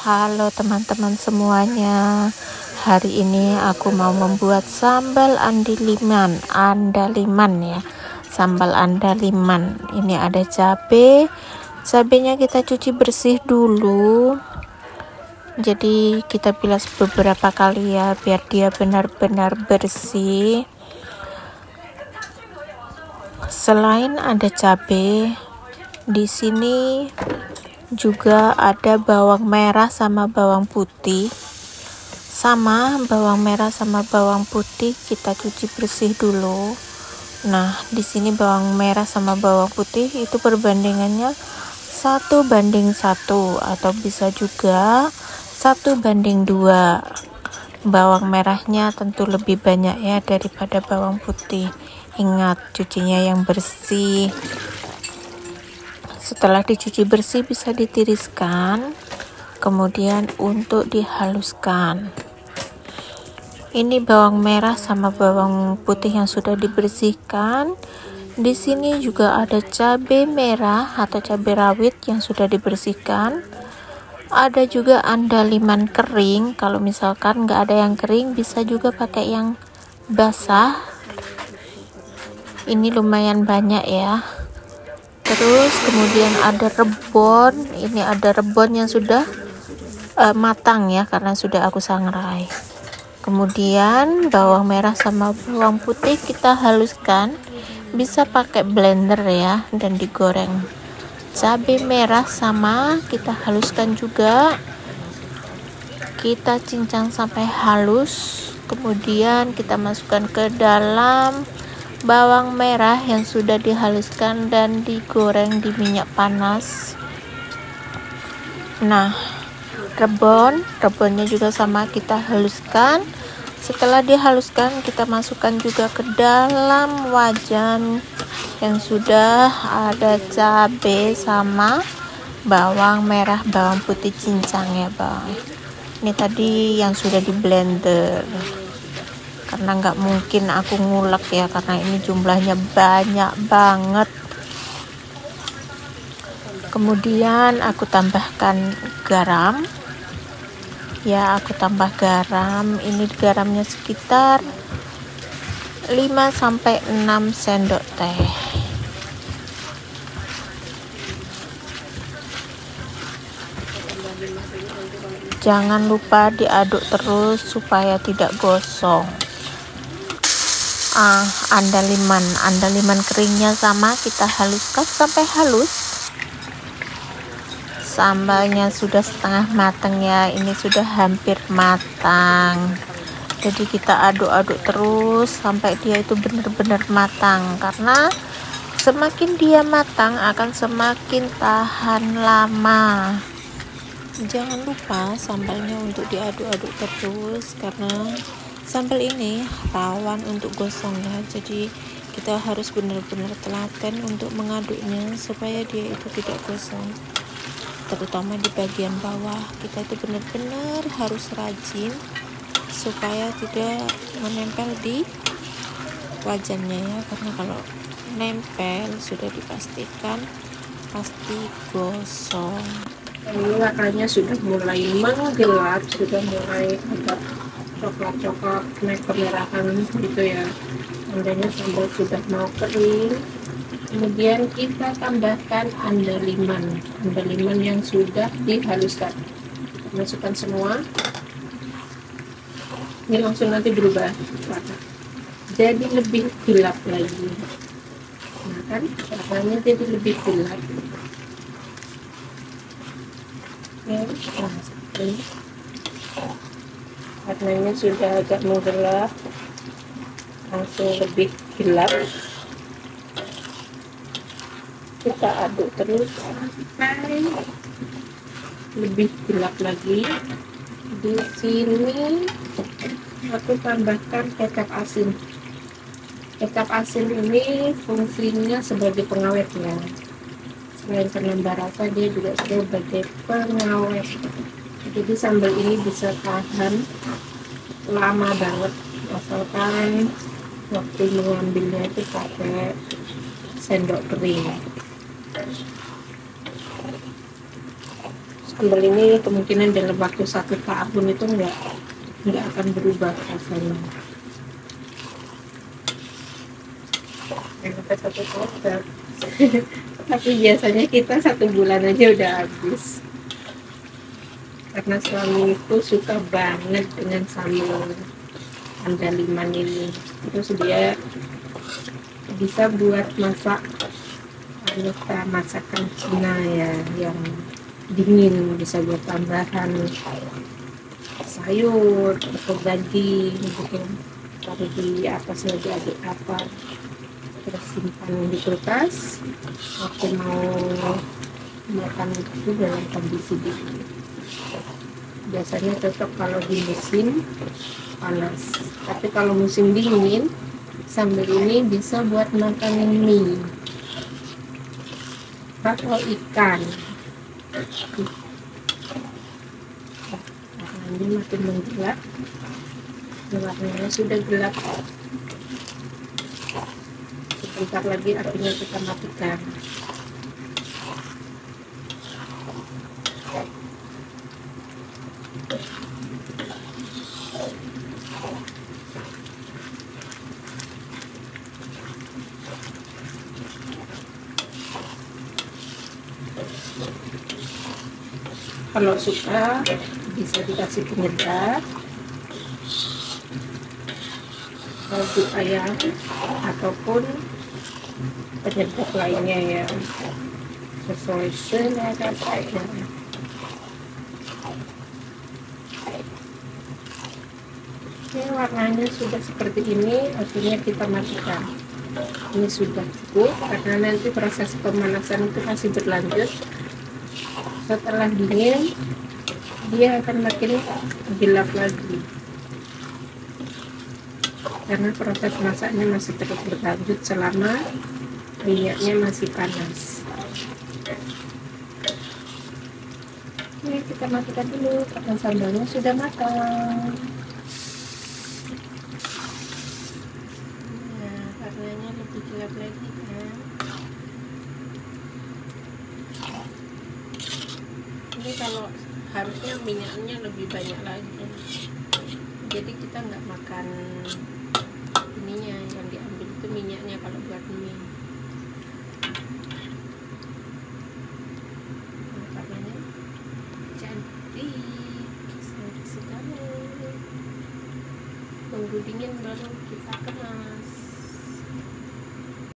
Halo teman-teman semuanya. Hari ini aku mau membuat sambal andaliman ya. Sambal andaliman. Ini ada cabai. Cabenya kita cuci bersih dulu. Jadi kita bilas beberapa kali ya biar dia benar-benar bersih. Selain ada cabai, di sini juga ada bawang merah sama bawang putih. Bawang merah sama bawang putih kita cuci bersih dulu. Nah, di sini bawang merah sama bawang putih itu perbandingannya 1:1 atau bisa juga 1:2. Bawang merahnya tentu lebih banyak ya daripada bawang putih. Ingat cucinya yang bersih. Setelah dicuci bersih bisa ditiriskan, kemudian untuk dihaluskan. Ini bawang merah sama bawang putih yang sudah dibersihkan. Di sini juga ada cabai merah atau cabai rawit yang sudah dibersihkan. Ada juga andaliman kering. Kalau misalkan nggak ada yang kering, bisa juga pakai yang basah. Ini lumayan banyak ya. Terus kemudian ada rebon. Ini ada rebon yang sudah matang ya, karena sudah aku sangrai. Kemudian bawang merah sama bawang putih kita haluskan, bisa pakai blender ya, dan digoreng. Cabai merah sama kita haluskan juga, kita cincang sampai halus. Kemudian kita masukkan ke dalam bawang merah yang sudah dihaluskan dan digoreng di minyak panas. Nah, rebonnya juga sama kita haluskan. Setelah dihaluskan, kita masukkan juga ke dalam wajan yang sudah ada cabai sama bawang merah bawang putih cincang ya bang. Ini tadi yang sudah di blender, karena nggak mungkin aku ngulek ya, karena ini jumlahnya banyak banget. Kemudian aku tambahkan garam ya, aku tambah garam. Ini garamnya sekitar 5-6 sendok teh. Jangan lupa diaduk terus supaya tidak gosong. Andaliman keringnya sama kita haluskan sampai halus. Sambalnya sudah setengah matang ya, ini sudah hampir matang. Jadi kita aduk-aduk terus sampai dia itu benar-benar matang, karena semakin dia matang akan semakin tahan lama. Jangan lupa sambalnya untuk diaduk-aduk terus, karena sambal ini rawan untuk gosong ya, jadi kita harus benar-benar telaten untuk mengaduknya supaya dia itu tidak gosong, terutama di bagian bawah. Kita itu benar-benar harus rajin supaya tidak menempel di wajannya ya, karena kalau nempel sudah dipastikan pasti gosong. Ini warnanya sudah mulai menggelap, sudah mulai agak coklat-coklat, naik kemerahan gitu ya. Tandanya sambal sudah mau kering. Kemudian kita tambahkan andaliman yang sudah dihaluskan. Masukkan semua. Ini langsung nanti berubah warna, jadi lebih gelap lagi. Nah kan warnanya jadi lebih gelap. Warnanya sudah agak menggelap, langsung lebih gelap. Kita aduk terus sampai lebih gelap lagi. Di sini aku tambahkan kecap asin. Kecap asin ini fungsinya sebagai pengawet ya. Selain penambah rasa, dia juga sebagai pengawet. Jadi sambal ini bisa tahan lama banget, asalkan waktu mengambilnya itu pakai sendok kering. sambal ini kemungkinan dalam waktu 1 tahun itu nggak akan berubah rasanya. Sampai 1 tahun udah tapi biasanya kita 1 bulan aja udah habis, karena suamiku suka banget dengan sambal andaliman ini. Terus dia bisa buat masak masakan Cina ya yang dingin, bisa buat tambahan sayur atau daging gitu, taruh di atasnya diaduk apa, terus simpan di kulkas waktu mau makan itu dalam kondisi dingin. Biasanya cocok kalau di musim panas, tapi kalau musim dingin sambal ini bisa buat makan mie atau ikan. Ini makin menggelap, warnanya sudah gelap. Sebentar lagi apinya kita matikan. Kalau suka bisa dikasih penyedap, kaldu ayam ataupun penyedap lainnya ya, sesuai selera saya. Oke, warnanya sudah seperti ini, akhirnya kita matikan. Ini sudah cukup, karena nanti proses pemanasan itu masih berlanjut. Setelah dingin dia akan makin gelap lagi, karena proses masaknya masih terus berlanjut selama minyaknya masih panas. Ini kita matikan dulu karena sambalnya sudah matang. Nah, warnanya lebih gelap lagi kan. Ini kalau harusnya minyaknya lebih banyak lagi, jadi kita nggak makan ininya, yang diambil itu minyaknya kalau buat mie. Warnanya cantik, cantik sekali. Tunggu dingin baru kita kemas.